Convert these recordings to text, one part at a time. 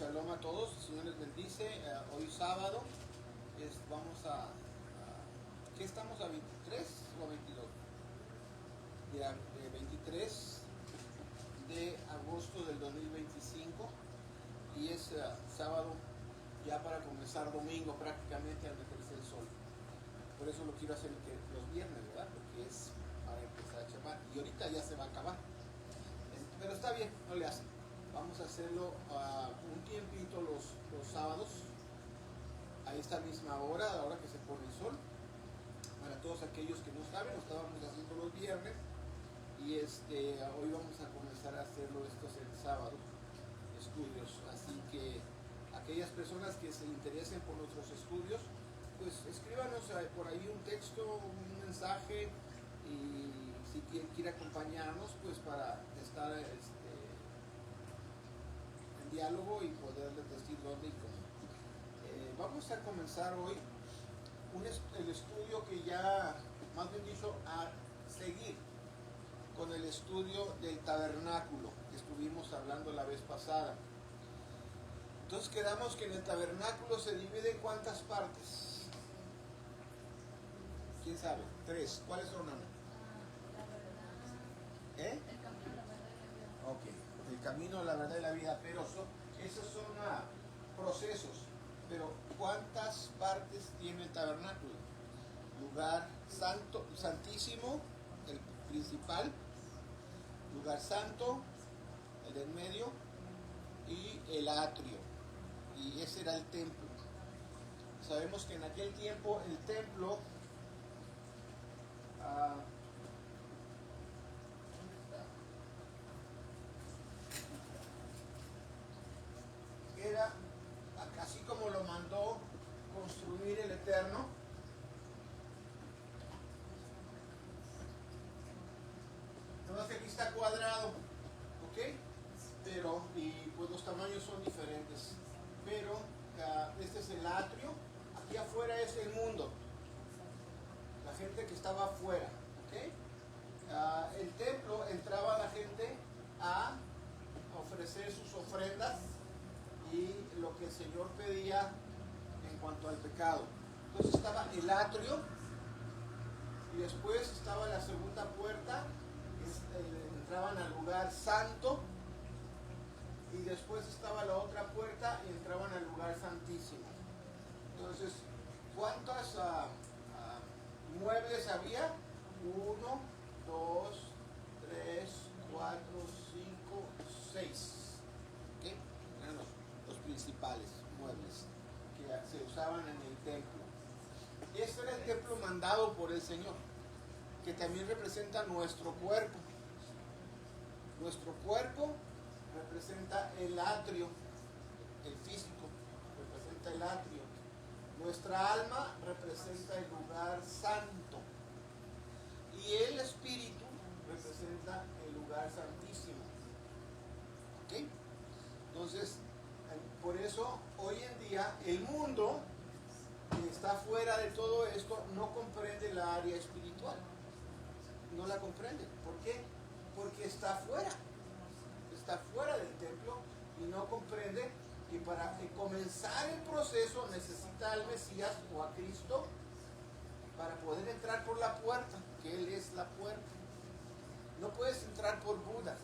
Shalom a todos, el Señor les bendice. Hoy sábado ¿qué estamos a 23 o a 22? De 23 de agosto del 2025 y es sábado ya para comenzar domingo prácticamente al meterse el sol. Por eso lo quiero hacer los viernes, ¿verdad? Porque es para empezar a chamar y ahorita ya se va a acabar. Pero está bien, no le hacen. Vamos a hacerlo un tiempito los sábados, a esta misma hora, a la hora que se pone el sol. Para todos aquellos que no saben, lo estábamos haciendo los viernes y hoy vamos a comenzar a hacerlo estos el sábado, estudios. Así que aquellas personas que se interesen por nuestros estudios, pues escríbanos por ahí un texto, un mensaje, y si quiere acompañarnos, pues para estar diálogo y poderles decir dónde y cómo. Vamos a comenzar hoy el estudio que ya, más bien dicho, a seguir con el estudio del tabernáculo que estuvimos hablando la vez pasada. Entonces quedamos que en el tabernáculo se divide en ¿cuántas partes? ¿Quién sabe? 3. ¿Cuáles son, Ana? Ok, el camino, la verdad y la vida, pero esos son procesos. Pero ¿cuántas partes tiene el tabernáculo? Lugar santo, santísimo, el principal, lugar santo, el del medio y el atrio. Y ese era el templo. Sabemos que en aquel tiempo el templo era así como lo mandó construir el Eterno. Entonces aquí está cuadrado, ¿ok? Pero, y pues los tamaños son diferentes. Pero este es el atrio. Aquí afuera es el mundo, la gente que estaba afuera, ¿ok? El templo entraba la gente a ofrecer sus ofrendas y lo que el Señor pedía en cuanto al pecado. Entonces estaba el atrio y después estaba la segunda puerta, entraban al lugar santo, y después estaba la otra puerta y entraban al lugar santísimo. Entonces, ¿cuántos muebles había? 1, 2, 3, 4, 5, 6. ¿Okay? Eran los principales muebles que se usaban en el templo. Este era el templo mandado por el Señor, que también representa nuestro cuerpo. Nuestro cuerpo representa el atrio, el físico representa el atrio. Nuestra alma representa el lugar santo. Y el espíritu representa el lugar santísimo. ¿Ok? Entonces, por eso hoy en día el mundo que está fuera de todo esto no comprende la área espiritual. No la comprende. ¿Por qué? Porque está fuera del templo y no comprende que para comenzar el proceso necesita al Mesías o a Cristo para poder entrar por la puerta, que Él es la puerta. No puedes entrar por Buda,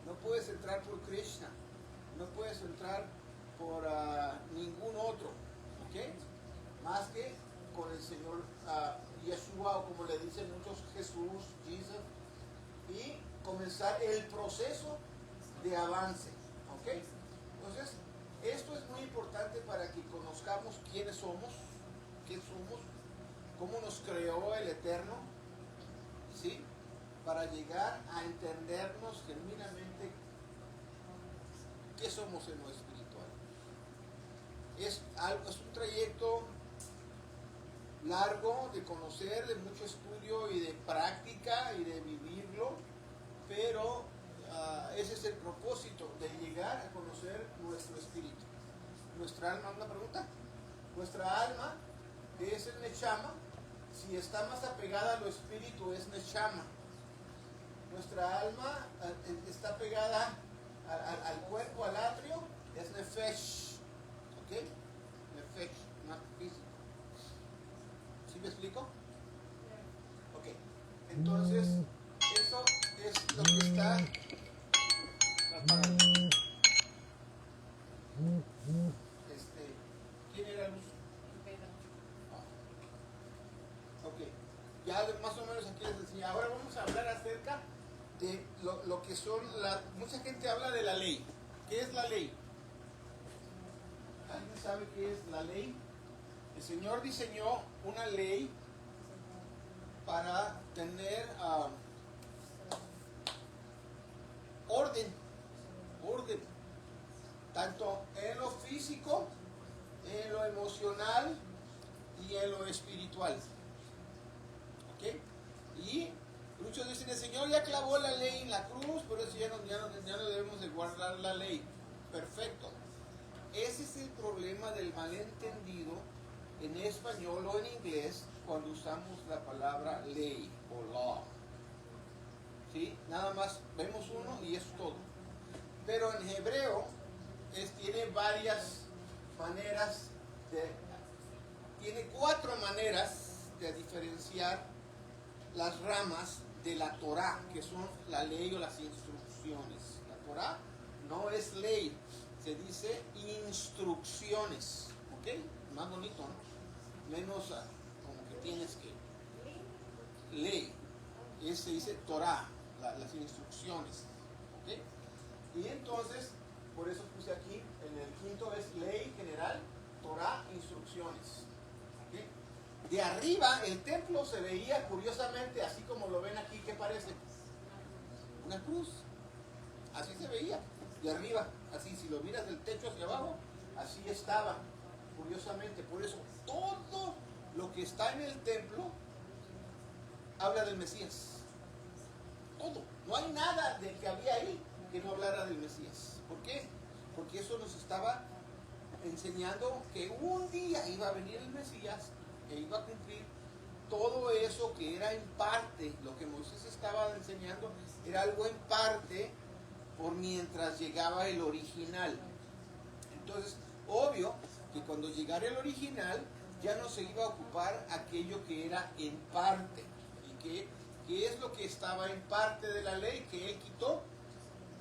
no puedes entrar por Krishna, no puedes entrar por ningún otro, ¿ok? Más que con el Señor Yeshua, o como le dicen muchos, Jesús, Jesus, y comenzar el proceso de avance, ¿ok? Entonces, esto es muy importante para que conozcamos quiénes somos, qué somos, cómo nos creó el Eterno, ¿sí? Para llegar a entendernos genuinamente qué somos en lo espiritual. Es un trayecto largo de conocer, de mucho estudio y de práctica y de vivirlo, pero ese es el propósito, de llegar a conocer nuestro espíritu. Nuestra alma, ¿una pregunta? Nuestra alma, que es el Neshama, si está más apegada a lo espíritu, es Neshama. Nuestra alma está pegada al cuerpo, al atrio, es Nefesh. lo que son, mucha gente habla de la ley. ¿Qué es la ley? ¿Alguien sabe qué es la ley? El Señor diseñó una ley para tener orden, tanto en lo físico, en lo emocional y en lo espiritual. ¿Ok? Y muchos dicen, el Señor ya clavó la ley en la cruz, por eso ya no debemos de guardar la ley. Perfecto. Ese es el problema del malentendido en español o en inglés cuando usamos la palabra ley o law. ¿Sí? Nada más vemos uno y es todo. Pero en hebreo tiene varias maneras, tiene 4 maneras de diferenciar las ramas de la Torah, que son la ley o las instrucciones. La Torah no es ley, se dice instrucciones, ¿ok? Más bonito, ¿no? Menos como que tienes que ley. Se dice Torah, las instrucciones, ¿ok? Y entonces, por eso puse aquí, en el quinto es ley general, Torah, instrucciones. ¿Ok? De arriba, el templo se veía curiosamente, así como lo ven aquí, ¿qué parece? Una cruz. Así se veía, de arriba, así, si lo miras del techo hacia abajo, así estaba, curiosamente. Por eso, todo lo que está en el templo habla del Mesías. Todo. No hay nada de que había ahí que no hablara del Mesías. ¿Por qué? Porque eso nos estaba enseñando que un día iba a venir el Mesías e iba a cumplir todo eso que era en parte. Lo que Moisés estaba enseñando era algo en parte por mientras llegaba el original. Entonces, obvio que cuando llegara el original ya no se iba a ocupar aquello que era en parte. Y que es lo que estaba en parte de la ley que él quitó.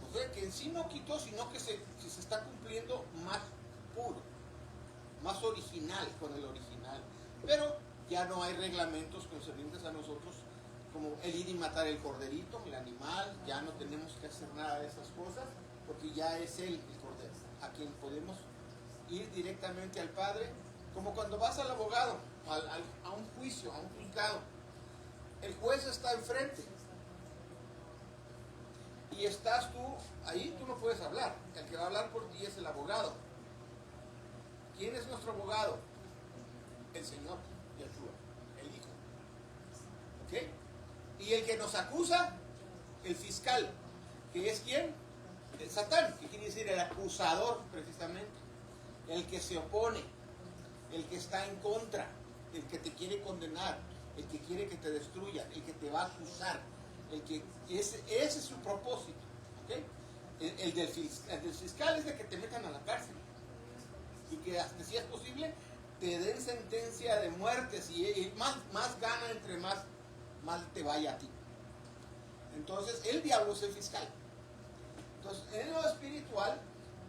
O sea, que en sí no quitó, sino que se está cumpliendo más puro, más original con el original. Pero ya no hay reglamentos concernientes a nosotros, como el ir y matar el corderito, el animal. Ya no tenemos que hacer nada de esas cosas, porque ya es él el cordero, a quien podemos ir directamente al Padre, como cuando vas al abogado, a un juicio, a un juzgado. El juez está enfrente y estás tú, ahí tú no puedes hablar. El que va a hablar por ti es el abogado. ¿Quién es nuestro abogado? El Señor Yeshua, el Hijo. ¿Ok? Y el que nos acusa, el fiscal, que es ¿quién? El Satán, que quiere decir el acusador, precisamente. El que se opone, el que está en contra, el que te quiere condenar, el que quiere que te destruya, el que te va a acusar, ese es su propósito. ¿Okay? El del fiscal es de que te metan a la cárcel y que hasta si es posible te den sentencia de muerte, y más gana entre más mal te vaya a ti. Entonces el diablo es el fiscal. Entonces en lo espiritual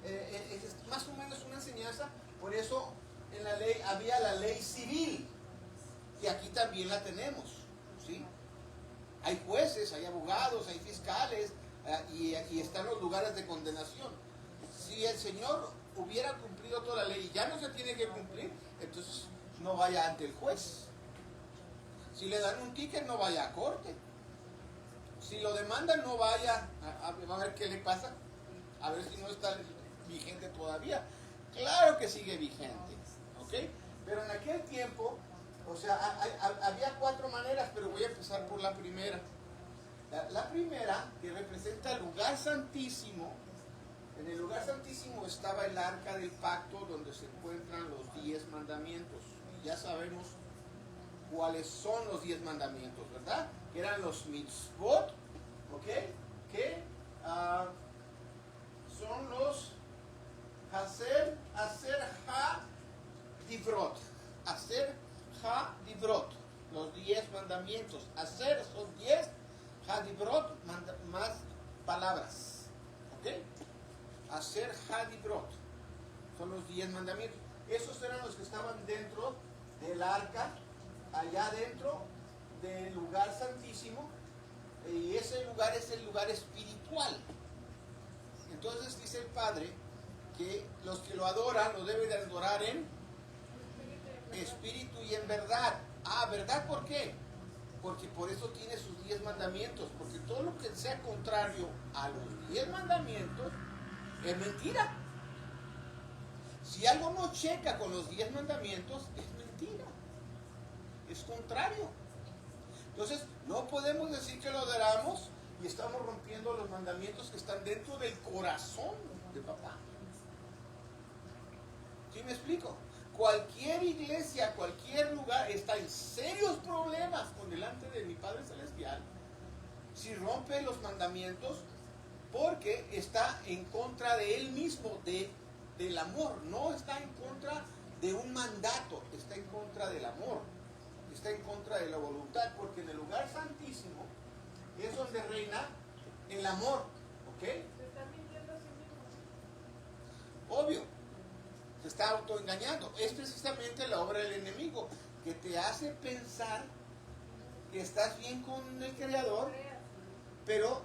es más o menos una enseñanza. Por eso en la ley había la ley civil, que aquí también la tenemos, ¿sí? Hay jueces, hay abogados, hay fiscales, y están los lugares de condenación. Si el Señor hubiera cumplido toda la ley y ya no se tiene que cumplir, entonces no vaya ante el juez. Si le dan un ticket, no vaya a corte. Si lo demandan, no vaya a ver qué le pasa, a ver si no está vigente todavía. Claro que sigue vigente, ¿ok? Pero en aquel tiempo, o sea, había 4 maneras, pero voy a empezar por la primera. La primera, que representa el lugar santísimo. En el lugar santísimo estaba el arca del pacto, donde se encuentran los 10 mandamientos. Y ya sabemos cuáles son los 10 mandamientos, ¿verdad? Que eran los mitzvot, ¿ok? Que son los hacer ha-divrot. Hacer ha-divrot. Los 10 mandamientos. Hacer son 10, ha-divrot más palabras. ¿Ok? Hacer ha-divrot. Son los 10 mandamientos. Esos eran los que estaban dentro del arca, allá dentro del lugar santísimo. y ese lugar es el lugar espiritual. Entonces dice el Padre que los que lo adoran lo deben de adorar en espíritu y en verdad. ¿Verdad por qué? Porque por eso tiene sus 10 mandamientos, porque todo lo que sea contrario a los 10 mandamientos es mentira. Si algo no checa con los 10 mandamientos, es mentira, es contrario. Entonces, no podemos decir que lo adoramos y estamos rompiendo los mandamientos que están dentro del corazón de papá. ¿Sí me explico? Cualquier iglesia, cualquier lugar está en serios problemas con delante de mi Padre Celestial si rompe los mandamientos, porque está en contra de él mismo, del amor. No está en contra de un mandato, está en contra del amor, está en contra de la voluntad, porque en el lugar santísimo es donde reina el amor, ¿ok? Se está mintiendo a sí mismo. Obvio, se está autoengañando. Es precisamente la obra del enemigo, que te hace pensar que estás bien con el Creador, pero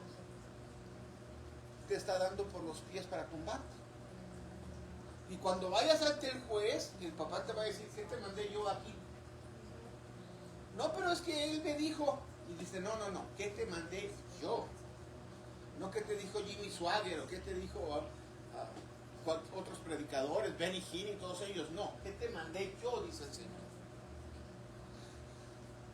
te está dando por los pies para tumbarte. Y cuando vayas ante el juez, el papá te va a decir: ¿qué te mandé yo aquí? No, pero es que él me dijo. Y dice: no, ¿qué te mandé yo? No, ¿qué te dijo Jimmy Swaggart? O ¿qué te dijo otros predicadores, Benny Hinn y todos ellos? No, ¿qué te mandé yo? Dice el Señor.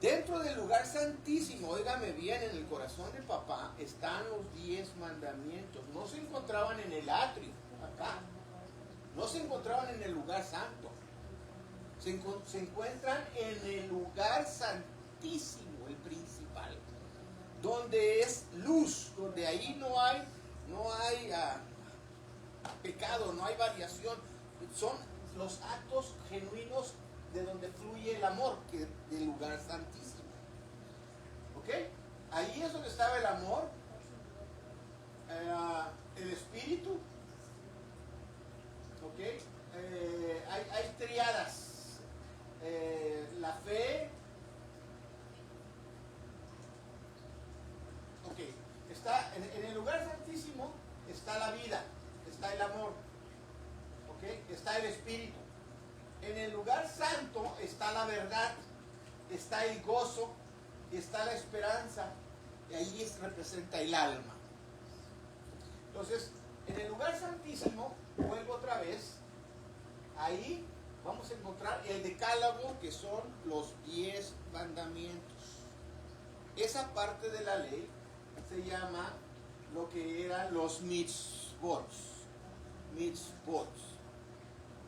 Dentro del lugar santísimo, óigame bien, en el corazón de papá están los 10 mandamientos. No se encontraban en el atrio, acá. No se encontraban en el lugar santo. Se encuentran en el lugar santísimo, el principal, donde es luz, donde ahí no hay pecado, no hay variación. Son los actos genuinos de donde fluye el amor, que del lugar santísimo. ¿Ok? Ahí es donde estaba el amor, el espíritu. ¿Ok? Hay triadas. La fe. Ok. Está en el lugar santísimo está la vida, está el amor. ¿Ok? Está el espíritu. En el lugar santo está la verdad, está el gozo, está la esperanza, y ahí representa el alma. Entonces, en el lugar santísimo, vuelvo otra vez, ahí vamos a encontrar el decálogo, que son los 10 mandamientos. Esa parte de la ley se llama lo que eran los mitzvot.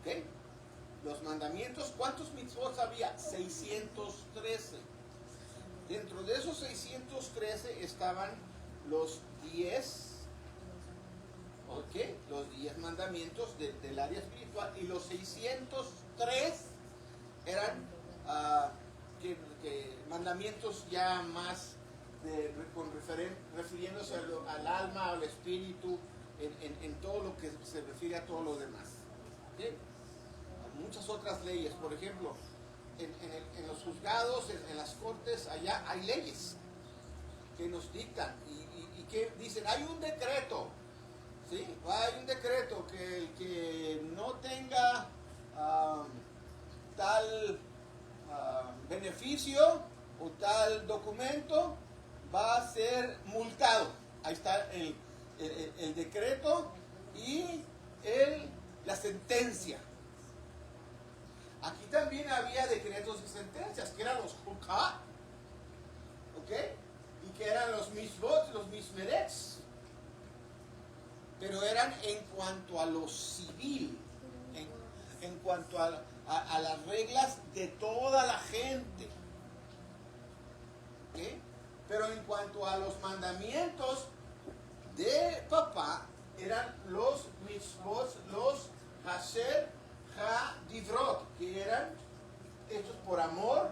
¿Ok? Los mandamientos, ¿cuántos mitzvot había? 613. Dentro de esos 613 estaban los 10, ¿ok? Los 10 mandamientos del área espiritual, y los 603 eran mandamientos ya más refiriéndose al alma, al espíritu, en todo lo que se refiere a todo lo demás. ¿Ok? Muchas otras leyes, por ejemplo, en los juzgados, en las cortes, allá hay leyes que nos dictan y que dicen: hay un decreto, ¿sí? Hay un decreto que el que no tenga tal beneficio o tal documento va a ser multado. Ahí está el decreto y la sentencia. Aquí también había decretos y sentencias, que eran los hukah, ¿ok? Y que eran los mishvot, los mishmerets. Pero eran en cuanto a lo civil, en cuanto a las reglas de toda la gente. ¿Ok? Pero en cuanto a los mandamientos de papá, eran los mishvot, los hasher ha-divrot, que eran hechos por amor,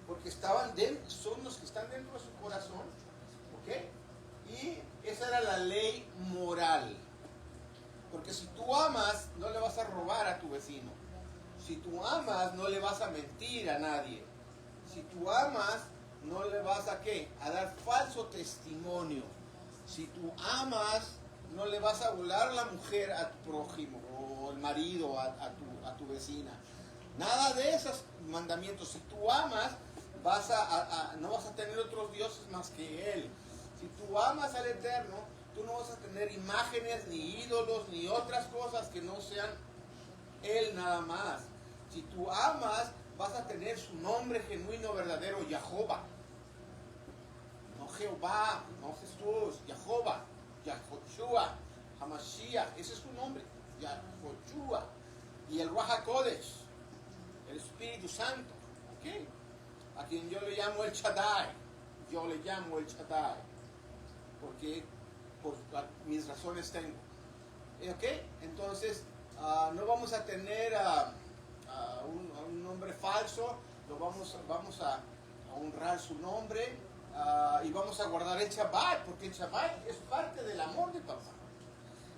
porque son los que están dentro de su corazón, ¿ok? Y esa era la ley moral, porque si tú amas, no le vas a robar a tu vecino. Si tú amas, no le vas a mentir a nadie. Si tú amas, no le vas a ¿qué? A dar falso testimonio. Si tú amas, no le vas a volar la mujer a tu prójimo, o el marido a tu vecina. Nada de esos mandamientos. Si tú amas, no vas a tener otros dioses más que Él. Si tú amas al Eterno, tú no vas a tener imágenes, ni ídolos, ni otras cosas que no sean Él nada más. Si tú amas, vas a tener su nombre genuino, verdadero, Jehová. No Jehová, no Jesús, Jehová, Yahoshua, Hamashiach, ese es su nombre, Yahoshua. Y el Ruach HaKodesh, el Espíritu Santo, ¿ok? A quien yo le llamo el Shaddai, porque por mis razones tengo. ¿Ok? Entonces, no vamos a tener un nombre falso, vamos a honrar su nombre y vamos a guardar el Shabbat, porque el Shabbat es parte del amor de papá.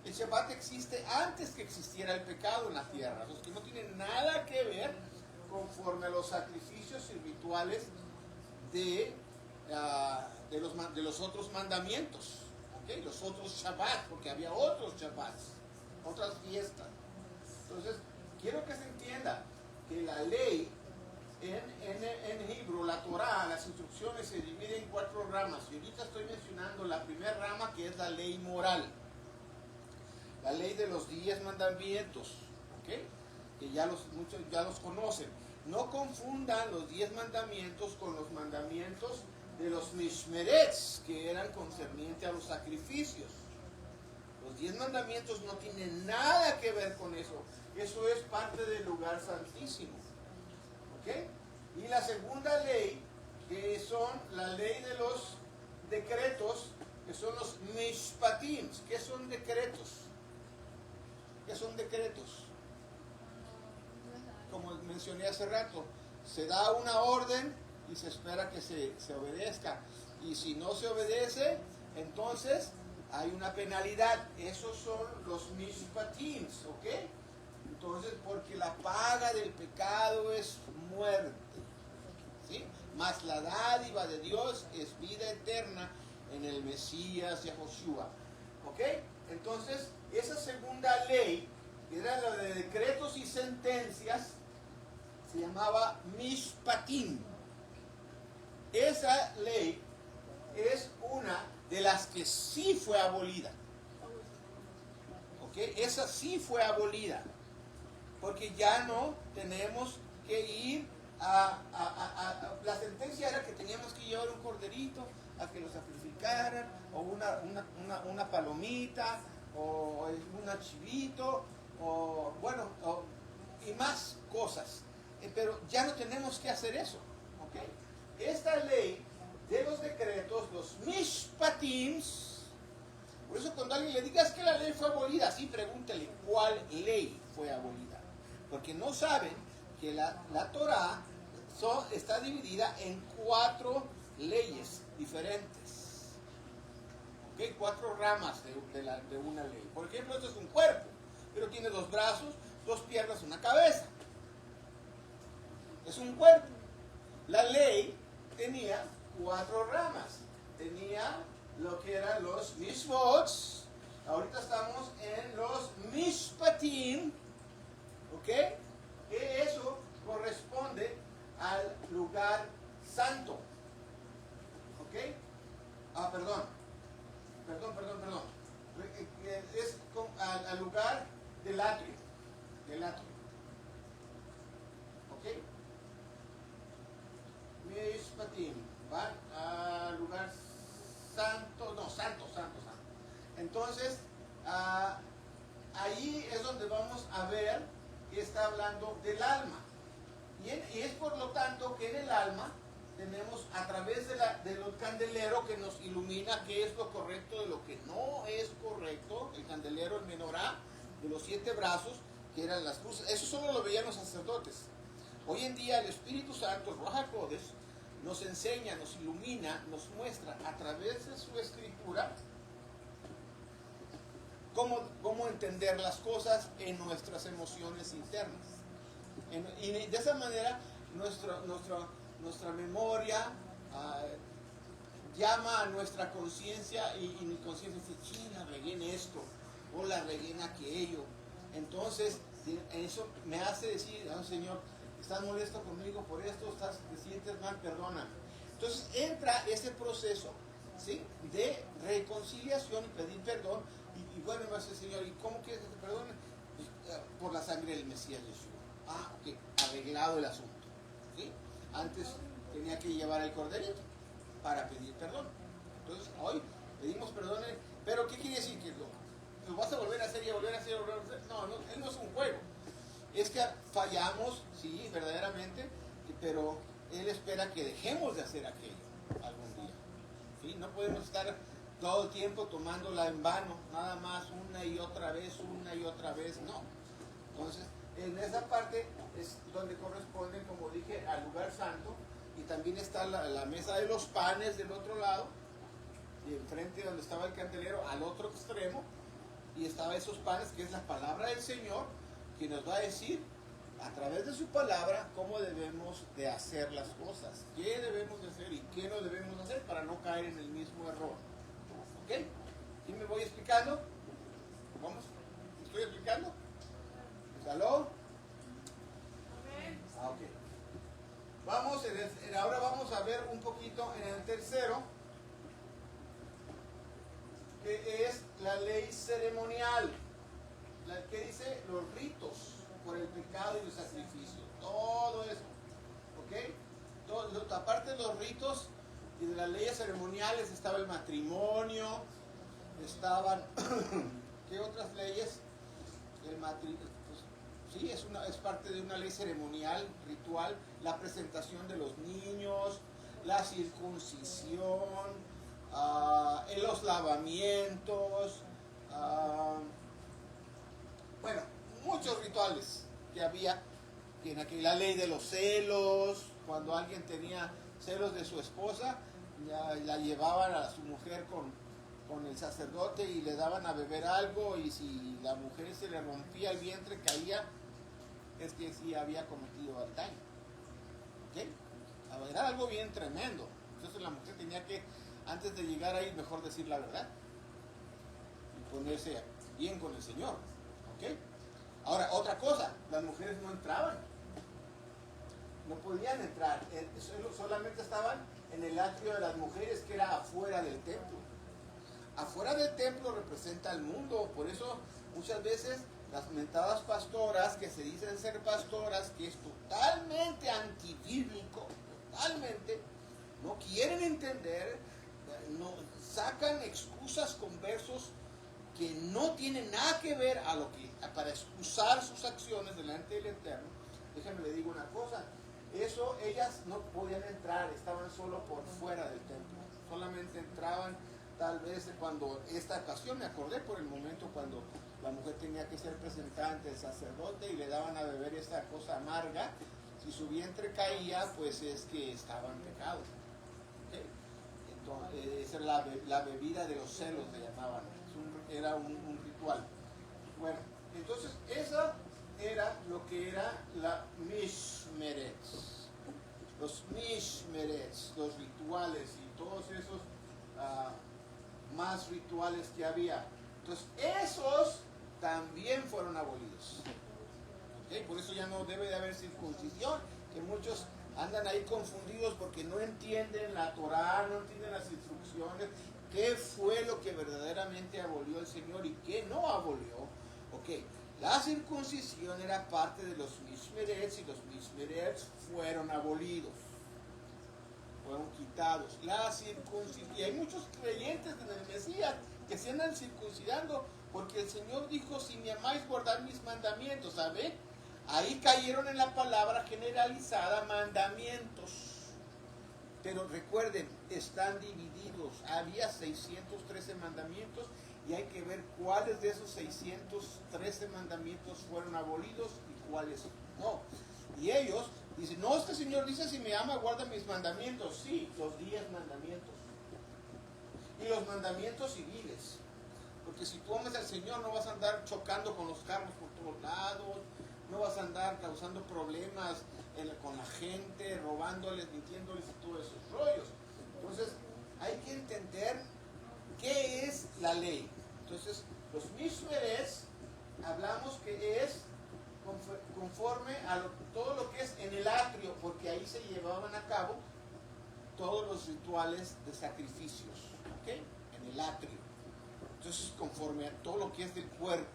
El Shabbat existe antes que existiera el pecado en la tierra, los que no tienen nada que ver conforme a los sacrificios y rituales de los otros mandamientos, ¿okay? Los otros Shabbat, porque había otros Shabbats, otras fiestas. Entonces, quiero que se entienda que la ley en Hebrew, la Torah, las instrucciones se dividen en 4 ramas. Y ahorita estoy mencionando la primera rama, que es la ley moral. La ley de los 10 mandamientos, ¿okay? Que muchos ya los conocen. No confundan los 10 mandamientos con los mandamientos de los Mishmerets, que eran concernientes a los sacrificios. Los 10 mandamientos no tienen nada que ver con eso. Eso es parte del lugar santísimo. ¿Ok? Y la segunda ley, que son la ley de los decretos, que son los Mishpatim. ¿Qué son decretos? ¿Qué son decretos? Como mencioné hace rato, se da una orden y se espera que se obedezca. Y si no se obedece, entonces hay una penalidad. Esos son los mishpatim, ¿ok? Entonces, porque la paga del pecado es muerte, ¿sí? Mas la dádiva de Dios es vida eterna en el Mesías Yahoshua, ¿ok? Entonces, esa segunda ley, que era la de decretos y sentencias, se llamaba Mishpatim. Esa ley es una de las que sí fue abolida. ¿Ok? Esa sí fue abolida. Porque ya no tenemos que ir la sentencia era que teníamos que llevar un corderito a que lo sacrificaran, o una palomita, o un archivito, o bueno, y más cosas. Pero ya no tenemos que hacer eso, ¿ok? Esta ley de los decretos, los mishpatims, por eso cuando alguien le diga es que la ley fue abolida, así pregúntele cuál ley fue abolida, porque no saben que la Torah está dividida en 4 leyes diferentes, ¿ok? 4 ramas de una ley. Por ejemplo, esto es un cuerpo, pero tiene 2 brazos, 2 piernas, una cabeza. Es un cuerpo. La ley tenía 4 ramas. Tenía lo que eran los mishvot. Ahorita estamos en los mishpatim. ¿Ok? Que eso corresponde al lugar santo. ¿Ok? Perdón. Es al lugar del atrio. ¿Ok? Mishpatim, van al lugar santo, santo. Entonces, ahí es donde vamos a ver que está hablando del alma. Y es por lo tanto que en el alma tenemos a través del candelero que nos ilumina qué es lo correcto de lo que no es correcto, el candelero, el menorá, de los 7 brazos, que eran las cruces. Eso solo lo veían los sacerdotes. Hoy en día el Espíritu Santo, el Ruach HaKodesh, nos enseña, nos ilumina, nos muestra a través de su escritura cómo entender las cosas en nuestras emociones internas. Y de esa manera nuestra memoria ah, llama a nuestra conciencia y mi conciencia dice, sí, la regué en esto, o la regué en aquello. Entonces, eso me hace decir, oh, Señor, estás molesto conmigo por esto, te sientes mal, perdona. Entonces entra ese proceso, ¿sí?, de reconciliación y pedir perdón. Y bueno, me hace, Señor, ¿y cómo quieres que te perdone? Pues, por la sangre del Mesías Jesús. Ah, ok, arreglado el asunto, ¿sí? Antes tenía que llevar el corderito para pedir perdón. Entonces, hoy pedimos perdón, pero ¿qué quiere decir? Que lo vas a volver a hacer y a volver a hacer y a volver a hacer. No, él no es un juego. Es que fallamos, sí, verdaderamente, pero Él espera que dejemos de hacer aquello algún día. ¿Sí? No podemos estar todo el tiempo tomándola en vano, nada más una y otra vez, no. Entonces, en esa parte es donde corresponde, como dije, al lugar santo, y también está la mesa de los panes del otro lado, y enfrente donde estaba el candelero, al otro extremo, y estaba esos panes, que es la palabra del Señor, que nos va a decir, a través de su palabra, cómo debemos de hacer las cosas, qué debemos de hacer y qué no debemos hacer para no caer en el mismo error. ¿Ok? ¿Sí me voy explicando? ¿Vamos? ¿Me estoy explicando? ¿Aló? Ah, ok. Vamos, ahora vamos a ver un poquito en el tercero, que es la ley ceremonial. ¿Qué dice? Los ritos por el pecado y el sacrificio. Todo eso. ¿Ok? Aparte de los ritos y de las leyes ceremoniales, estaba el matrimonio, estaban... ¿Qué otras leyes? El matrimonio, pues, sí, es parte de una ley ceremonial, ritual, la presentación de los niños, la circuncisión, los lavamientos, bueno, muchos rituales que había, que en la ley de los celos, cuando alguien tenía celos de su esposa, la llevaban a su mujer con el sacerdote y le daban a beber algo, y si la mujer se le rompía el vientre, caía, es que sí había cometido daño. ¿Ok? Era algo bien tremendo. Entonces la mujer tenía que, antes de llegar ahí, mejor decir la verdad y ponerse bien con el Señor. ¿Ok? Ahora, otra cosa, las mujeres no entraban, no podían entrar, solamente estaban en el atrio de las mujeres, que era afuera del templo. Afuera del templo representa al mundo, por eso muchas veces las mentadas pastoras, que se dicen ser pastoras, que es totalmente antibíblico, totalmente, no quieren entender, no, sacan excusas con versos que no tienen nada que ver para excusar sus acciones delante del Eterno. Déjenme le digo una cosa, ellas no podían entrar, estaban solo por fuera del templo, solamente entraban tal vez cuando, esta ocasión me acordé por el momento cuando la mujer tenía que ser presentada ante el sacerdote y le daban a beber esta cosa amarga. Si su vientre caía, pues es que estaba en pecado. ¿Okay? Entonces, esa era la bebida de los celos, le llamaban. Era un ritual. Bueno, entonces esa era lo que era la Mishmeret. Los Mishmeret, los rituales y todos esos más rituales que había. Entonces, esos también fueron abolidos. ¿Okay? Por eso ya no debe de haber circuncisión, que muchos andan ahí confundidos porque no entienden la Torah, no entienden las instrucciones, qué fue lo que verdaderamente abolió el Señor y qué no abolió. Ok, la circuncisión era parte de los Mishmerets y los Mishmerets fueron abolidos, fueron quitados. La circuncisión, y hay muchos creyentes en el Mesías que se andan circuncidando porque el Señor dijo, si me amáis, guardad mis mandamientos. ¿Sabe? Ahí cayeron en la palabra generalizada mandamientos. Pero recuerden, están divididos. Había 613 mandamientos y hay que ver cuáles de esos 613 mandamientos fueron abolidos y cuáles no. Y ellos dicen, no, este Señor dice, si me ama, guarda mis mandamientos. Sí, los 10 mandamientos. Y los mandamientos civiles. Porque si tú amas al Señor, no vas a andar chocando con los carros por todos lados, no vas a andar causando problemas con la gente, robándoles, mintiéndoles y todos esos rollos. Entonces, hay que entender qué es la ley. Entonces, los mishmeres, hablamos que es conforme a todo lo que es en el atrio, porque ahí se llevaban a cabo todos los rituales de sacrificios, ¿ok? En el atrio. Entonces, conforme a todo lo que es del cuerpo,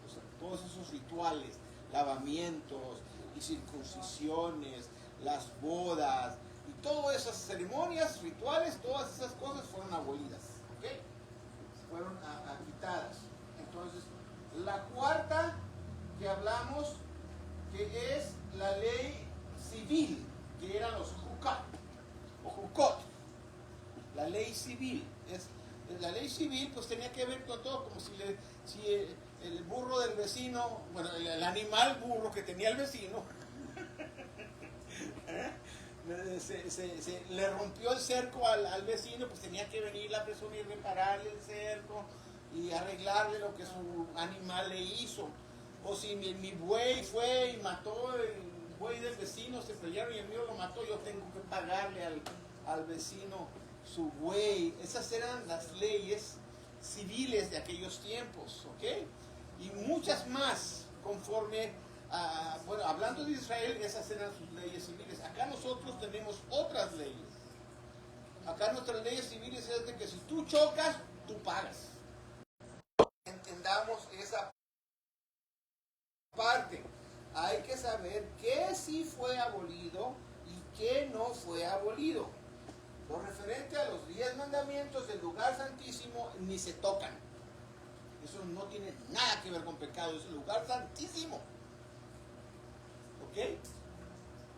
o sea, todos esos rituales, lavamientos y circuncisiones, las bodas y todas esas ceremonias, rituales, todas esas cosas fueron abolidas, ¿ok? Fueron quitadas. Entonces, la cuarta que hablamos, que es la ley civil, que eran los jukot, o jukot, la ley civil. La ley civil pues tenía que ver con todo, como si el burro del vecino, bueno, el animal burro que tenía el vecino, le rompió el cerco al vecino, pues tenía que venir la persona y repararle el cerco y arreglarle lo que su animal le hizo. O si mi buey fue y mató el buey del vecino, se pelearon y el mío lo mató, yo tengo que pagarle al vecino su buey. Esas eran las leyes civiles de aquellos tiempos, ¿ok? Y muchas más conforme bueno, hablando de Israel, esas eran sus leyes civiles. Acá nosotros tenemos otras leyes. Acá nuestras leyes civiles es de que si tú chocas, tú pagas. Entendamos esa parte. Hay que saber qué sí fue abolido y qué no fue abolido. Lo referente a los 10 mandamientos del lugar santísimo ni se tocan. Eso no tiene nada que ver con pecado, es el lugar santísimo. ¿Ok?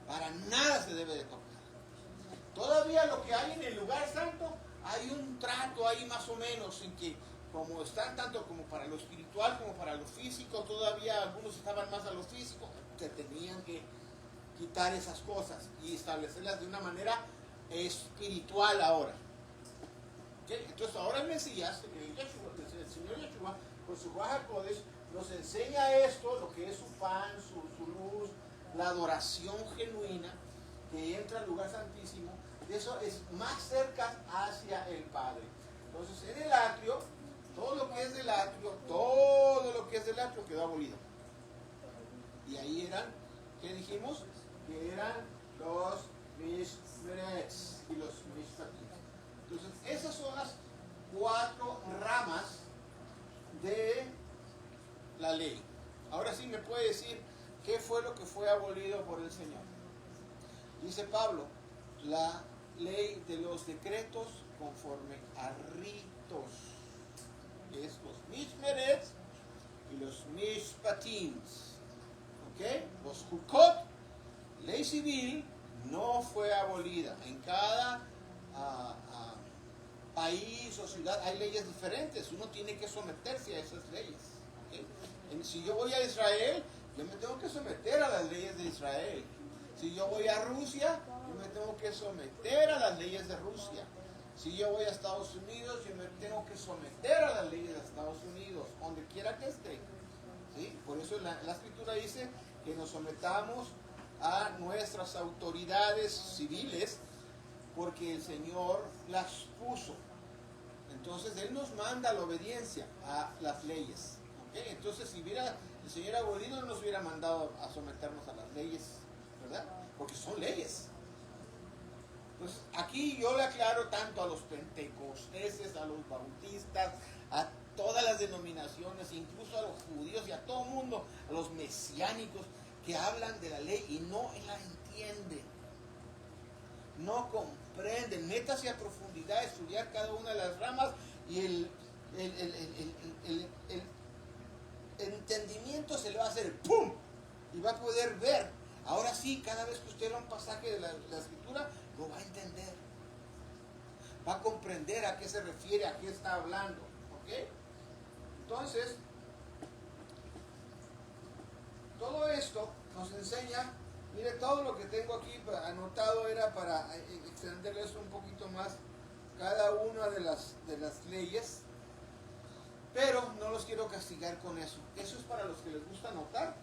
Para nada se debe de tocar. Todavía lo que hay en el lugar santo, hay un trato ahí más o menos en que como están tanto como para lo espiritual como para lo físico, todavía algunos estaban más a lo físico, se tenían que quitar esas cosas y establecerlas de una manera espiritual ahora. ¿Okay? Entonces ahora el Mesías, el Señor Yeshua, con su Ruach HaKodesh, nos enseña esto, lo que es su pan, su luz, la adoración genuina que entra al lugar santísimo. Eso es más cerca hacia el Padre. Entonces en el atrio, todo lo que es del atrio quedó abolido. Y ahí eran, ¿qué dijimos? Que eran los mishmeres y los mishpatim. Entonces esas son las 4 ramas de la ley. Ahora sí me puede decir qué fue lo que fue abolido por el Señor. Dice Pablo, la ley de los decretos conforme a ritos, que es los mishmeres y los mishpatims. ¿Ok? Los jukot, ley civil, no fue abolida. En cada país o ciudad hay leyes diferentes. Uno tiene que someterse a esas leyes. ¿Okay? Si yo voy a Israel, yo me tengo que someter a las leyes de Israel. Si yo voy a Rusia, yo me tengo que someter a las leyes de Rusia. Si yo voy a Estados Unidos, yo me tengo que someter a las leyes de Estados Unidos, donde quiera que esté. ¿Sí? Por eso la Escritura dice que nos sometamos a nuestras autoridades civiles, porque el Señor las puso. Entonces Él nos manda la obediencia a las leyes. ¿Okay? Entonces si hubiera el Señor abolido, no nos hubiera mandado a someternos a las leyes, ¿verdad? Porque son leyes. Pues aquí yo le aclaro tanto a los pentecosteses, a los bautistas, a todas las denominaciones, incluso a los judíos y a todo el mundo, a los mesiánicos que hablan de la ley y no la entienden, no comprenden. Métase a profundidad a estudiar cada una de las ramas y el entendimiento se le va a hacer ¡pum! Y va a poder ver. Ahora sí, cada vez que usted lea un pasaje de la Escritura, lo va a entender. Va a comprender a qué se refiere, a qué está hablando. ¿Ok? Entonces, todo esto nos enseña, mire, todo lo que tengo aquí anotado era para extenderles un poquito más cada una de las leyes, pero no los quiero castigar con eso. Eso es para los que les gusta anotar.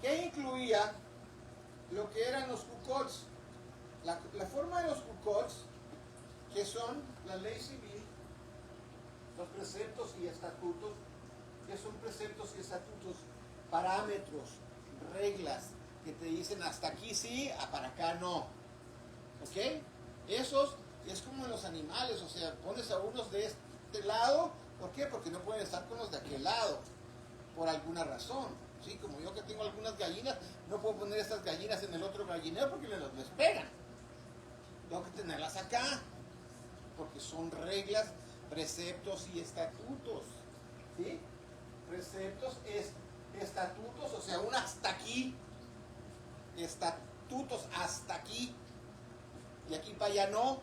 ¿Qué incluía lo que eran los jukots? La forma de los Sukkot, que son la ley civil, los preceptos y estatutos, que son preceptos y estatutos, parámetros, reglas, que te dicen hasta aquí sí, para acá no. ¿Ok? Esos es como en los animales, o sea, pones a unos de este lado, ¿por qué? Porque no pueden estar con los de aquel lado, por alguna razón. ¿Sí? Como yo que tengo algunas gallinas, no puedo poner estas gallinas en el otro gallinero porque les pegan. Tengo que tenerlas acá, porque son reglas, preceptos y estatutos. ¿Sí? Preceptos, estatutos, o sea, un hasta aquí, estatutos hasta aquí, y aquí para allá no,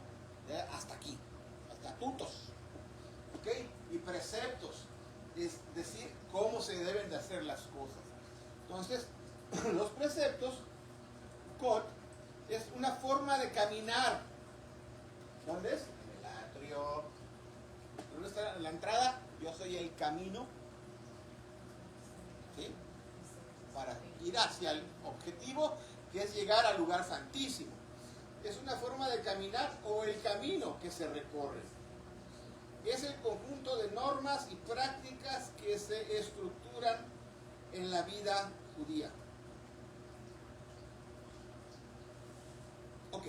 hasta aquí, estatutos, ¿ok? Y preceptos, es decir, cómo se deben de hacer las cosas. Entonces, los preceptos, Cot, es una forma de caminar. ¿Dónde es? En el atrio. ¿Dónde está la entrada? Yo soy el camino. ¿Sí? Para ir hacia el objetivo, que es llegar al lugar santísimo. Es una forma de caminar o el camino que se recorre. Es el conjunto de normas y prácticas que se estructuran en la vida judía. Ok,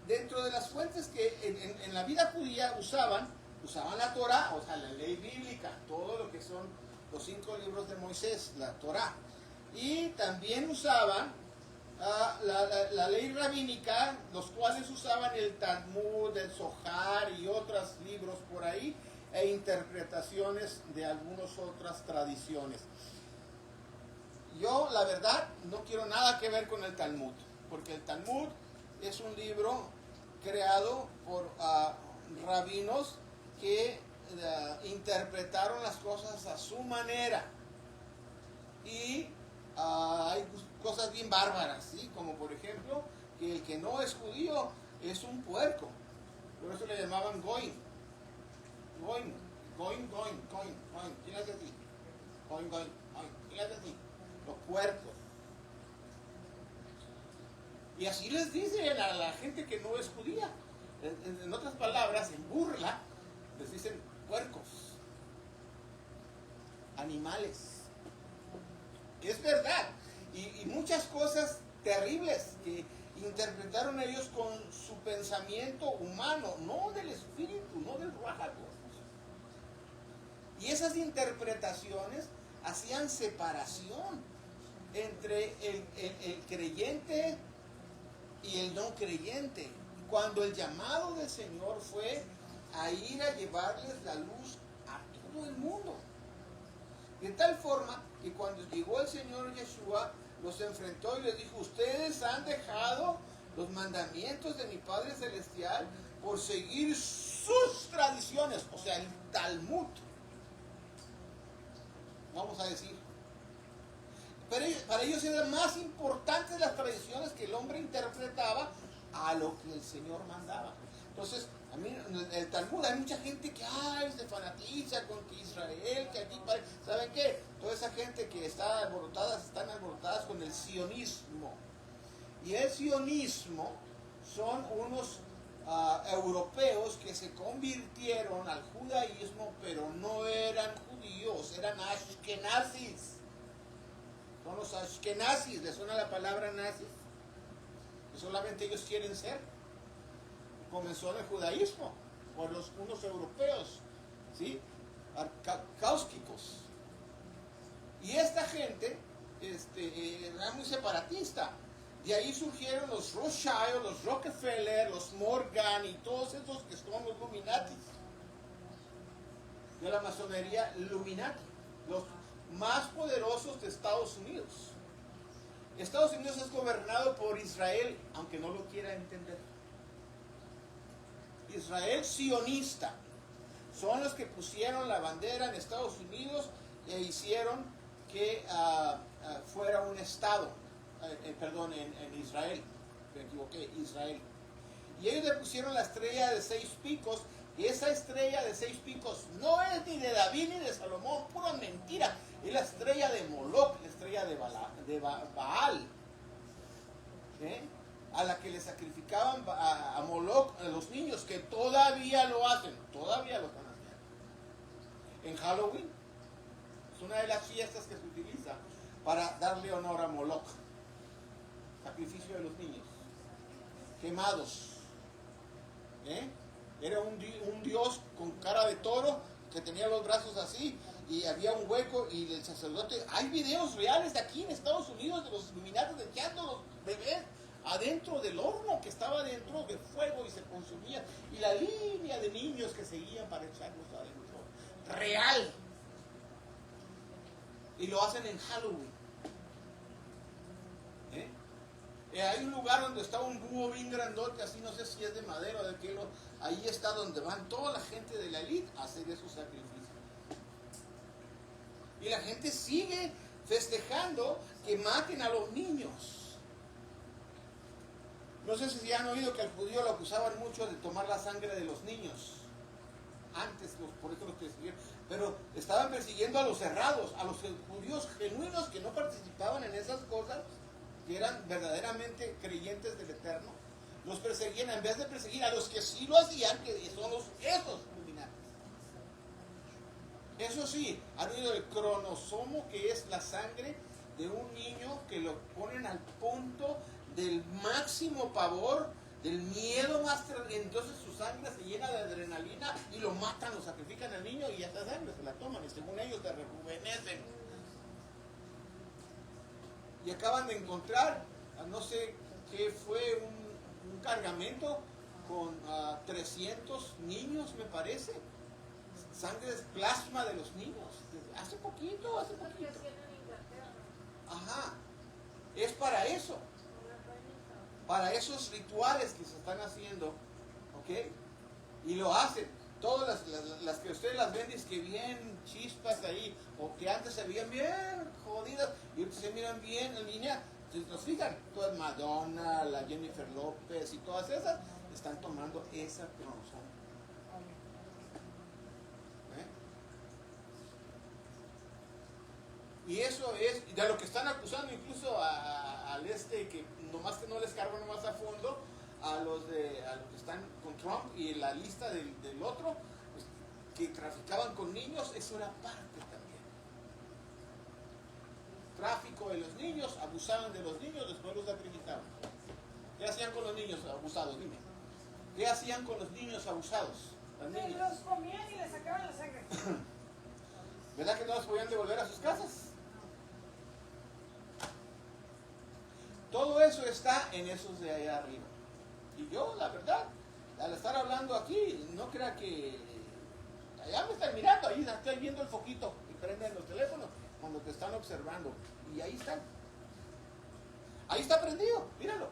dentro de las fuentes que en la vida judía usaban la Torah, o sea, la ley bíblica, todo lo que son los 5 libros de Moisés, la Torah. Y también usaban la ley rabínica, los cuales usaban el Talmud, el Zohar y otros libros por ahí, e interpretaciones de algunas otras tradiciones. Yo, la verdad, no quiero nada que ver con el Talmud, porque el Talmud es un libro creado por rabinos que interpretaron las cosas a su manera. Y hay cosas bien bárbaras, ¿sí? Como por ejemplo, que el que no es judío es un puerco. Por eso le llamaban goim. Goim. ¿Quién hace así? Goim. ¿Quién hace así? Los puercos. Y así les dicen a la gente que no es judía. En otras palabras, en burla, les dicen puercos. Animales. Es verdad. Y muchas cosas terribles que interpretaron ellos con su pensamiento humano, no del espíritu, no del ruach HaKodesh. Y esas interpretaciones hacían separación entre el creyente y el no creyente. Cuando el llamado del Señor fue a ir a llevarles la luz a todo el mundo. De tal forma que cuando llegó el Señor Yeshua, los enfrentó y les dijo: ustedes han dejado los mandamientos de mi Padre Celestial por seguir sus tradiciones, o sea, el Talmud, vamos a decir. Pero para ellos eran más importantes las tradiciones que el hombre interpretaba a lo que el Señor mandaba. Entonces, a mí, el Talmud, hay mucha gente que se fanatiza con que Israel, que aquí, ¿saben qué? Toda esa gente que están alborotadas con el sionismo. Y el sionismo son unos europeos que se convirtieron al judaísmo, pero no eran judíos, eran ashkenazis. Son los ashkenazis, ¿les suena la palabra nazis? Que solamente ellos quieren ser. Comenzó en el judaísmo por unos europeos, ¿sí? Cáusticos. Y esta gente era muy separatista. De ahí surgieron los Rothschild, los Rockefeller, los Morgan y todos esos que son los Illuminati. De la masonería Illuminati, los más poderosos de Estados Unidos. Estados Unidos es gobernado por Israel, aunque no lo quiera entender. Israel sionista. Son los que pusieron la bandera en Estados Unidos e hicieron que fuera un estado. En Israel. Me equivoqué, Israel. Y ellos le pusieron la estrella de 6 picos. Y esa estrella de 6 picos no es ni de David ni de Salomón, pura mentira. Es la estrella de Moloch, la estrella de Baal. a la que le sacrificaban a Moloch a los niños, que todavía lo hacen, todavía lo están haciendo. En Halloween es una de las fiestas que se utiliza para darle honor a Moloch. Sacrificio de los niños, quemados. Era un dios con cara de toro que tenía los brazos así y había un hueco y el sacerdote, hay videos reales de aquí en Estados Unidos de los Illuminatis echando los bebés adentro del horno que estaba dentro de fuego y se consumía, y la línea de niños que seguían para echarlos adentro, real, y lo hacen en Halloween. Hay un lugar donde está un búho bien grandote, así no sé si es de madera o de qué, ahí está donde van toda la gente de la élite a hacer esos sacrificios. Y la gente sigue festejando que maten a los niños. No sé si han oído que al judío lo acusaban mucho de tomar la sangre de los niños. Antes, por eso los persiguieron. Pero estaban persiguiendo a los cerrados, a los judíos genuinos que no participaban en esas cosas, que eran verdaderamente creyentes del Eterno. Los perseguían en vez de perseguir a los que sí lo hacían, que son esos Illuminatis. Eso sí, han oído el cromosomo, que es la sangre de un niño que lo ponen al punto del máximo pavor, del miedo más, entonces su sangre se llena de adrenalina y lo matan, lo sacrifican al niño y esa sangre se la toman y según ellos se rejuvenecen. Y acaban de encontrar, no sé qué fue, un cargamento con 300 niños, me parece, sangre de plasma de los niños, hace poquito. Ajá, es para eso, para esos rituales que se están haciendo, ¿ok? Y lo hacen. Todas las que ustedes las ven, es que bien chispas ahí, o que antes se veían bien jodidas, y ahorita se miran bien en línea. Si nos fijan, todas Madonna, la Jennifer López y todas esas, están tomando esa cromosoma. Y eso es de lo que están acusando incluso al que nomás que no les cargo nomás a fondo, a los que están con Trump y la lista del otro, pues, que traficaban con niños, eso era parte también. Tráfico de los niños, abusaban de los niños, después los sacrificaban. ¿Qué hacían con los niños abusados? Dime. ¿Qué hacían con los niños abusados? Los comían y les sacaban la sangre. ¿Verdad que no los podían devolver a sus casas? Todo eso está en esos de allá arriba. Y yo, la verdad, al estar hablando aquí, no crea que... Allá me están mirando, ahí estoy viendo el foquito y prenden los teléfonos cuando te están observando. Y ahí están. Ahí está prendido, míralo.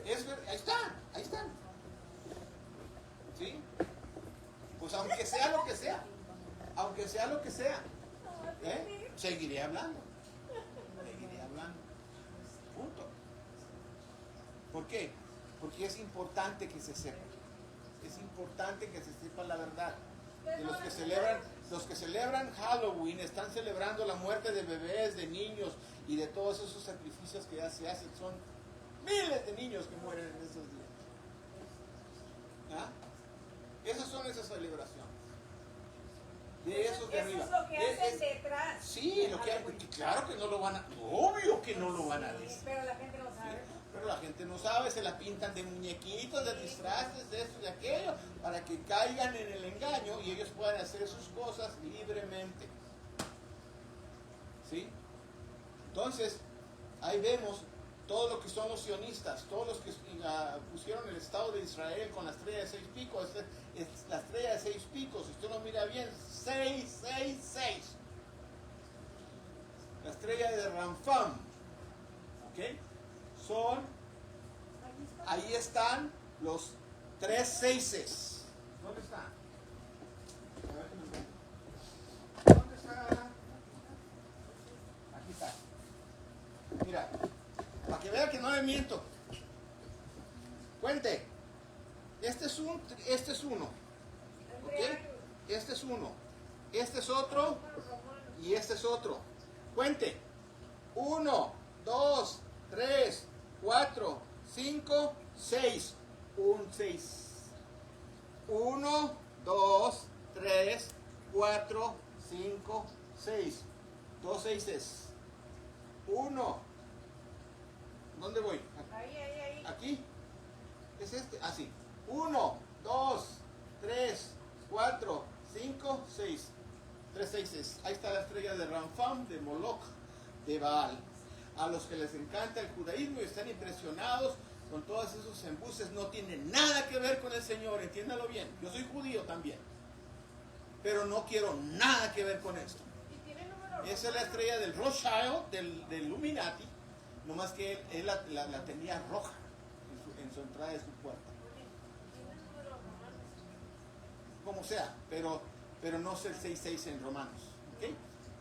Ahí están. ¿Sí? Pues aunque sea lo que sea, seguiré hablando. Punto. ¿Por qué? Porque es importante que se sepa. Es importante que se sepa la verdad. De los que celebran Halloween están celebrando la muerte de bebés, de niños y de todos esos sacrificios que ya se hacen. Son miles de niños que mueren en esos días. ¿Ah? Esas son esas celebraciones. De esos de arriba. Eso es lo que hacen detrás. Sí, claro que no lo van a... Obvio que no lo van a decir. Pero la gente no sabe. ¿Sí? Pero la gente no sabe, se la pintan de muñequitos, de disfraces, de esto y de aquello, para que caigan en el engaño y ellos puedan hacer sus cosas libremente. ¿Sí? Entonces, ahí vemos todo lo que son los sionistas, todos los que pusieron el Estado de Israel con la estrella de 6 picos, la estrella de 6 picos, si usted lo mira bien, 666. La estrella de Ramfam, ¿ok? Ahí están los 3 seises. ¿Dónde está? ¿Dónde está? Aquí está. Mira, para que vea que no me miento. Cuente. Este es uno. ¿Ok? Este es uno. Este es otro. Y este es otro. Cuente. 1, 2, 3, 4, 5, 6. Un 6. 1, 2, 3, 4, 5, 6. 2 6. 1. ¿Dónde voy? Ahí. ¿Aquí? ¿Es este? Así. 1, 2, 3, 4, 5, 6. 3 6. Ahí está la estrella de Ramfam, de Moloch, de Baal. A los que les encanta el judaísmo y están impresionados con todos esos embustes, no tienen nada que ver con el Señor, entiéndalo bien. Yo soy judío también, pero no quiero nada que ver con esto. ¿Y tiene número? Esa es la estrella del Rothschild, del Illuminati, nomás que él la tenía roja en su entrada de su puerta. ¿Tiene número romano? Como sea, pero no es el 6-6 en Romanos. ¿Okay?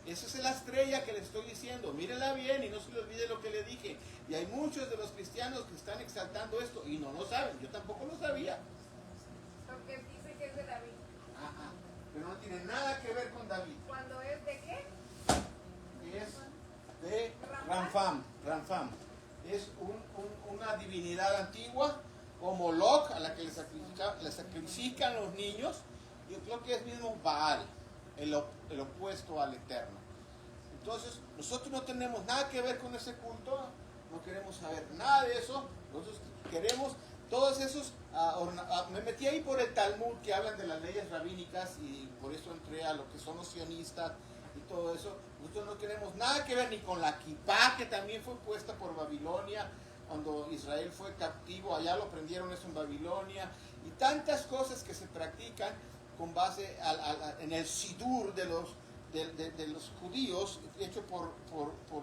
Esa es la estrella que le estoy diciendo. Mírenla bien y no se le olvide lo que le dije. Y hay muchos de los cristianos que están exaltando esto y no lo saben. Yo tampoco lo sabía. Porque dice que es de David. Ajá. Pero no tiene nada que ver con David. ¿Cuándo es de qué? Es de Ramfam. Es una divinidad antigua, como Moloch, a la que le sacrifican los niños. Yo creo que es mismo Baal, el opuesto al Eterno. Entonces, nosotros no tenemos nada que ver con ese culto, no queremos saber nada de eso. Nosotros queremos todos esos... me metí ahí por el Talmud, que hablan de las leyes rabínicas, y por eso entré a lo que son los sionistas y todo eso. Nosotros no queremos nada que ver ni con la kipá, que también fue puesta por Babilonia, cuando Israel fue captivo, allá lo prendieron eso en Babilonia, y tantas cosas que se practican con base en el sidur de los judíos, hecho por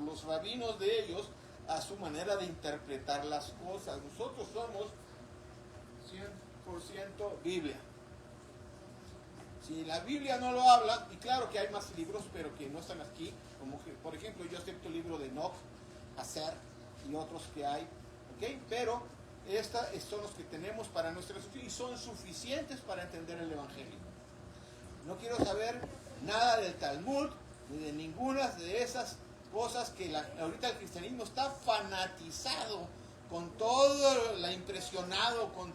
los rabinos de ellos, a su manera de interpretar las cosas. Nosotros somos 100% Biblia. Si la Biblia no lo habla, y claro que hay más libros, pero que no están aquí, como que, por ejemplo, yo acepto el libro de Enoch, Aser y otros que hay, ¿ok? Pero estos son los que tenemos para nuestra y son suficientes para entender el Evangelio. No quiero saber nada del Talmud, ni de ninguna de esas cosas que ahorita el cristianismo está fanatizado, con todo la impresionado, con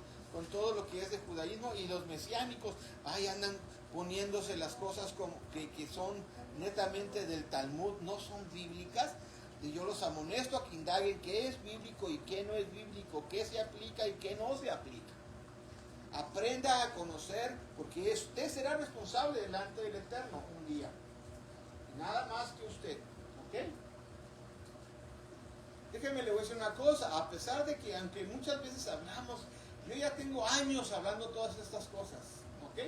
todo lo que es de judaísmo, y los mesiánicos, andan poniéndose las cosas como que son netamente del Talmud, no son bíblicas. Y yo los amonesto a que indaguen qué es bíblico y qué no es bíblico, qué se aplica y qué no se aplica. Aprenda a conocer, porque usted será responsable delante del Eterno un día. Y nada más que usted. ¿Ok? Déjeme le voy a decir una cosa. A pesar de que, aunque muchas veces hablamos, yo ya tengo años hablando todas estas cosas. ¿Ok?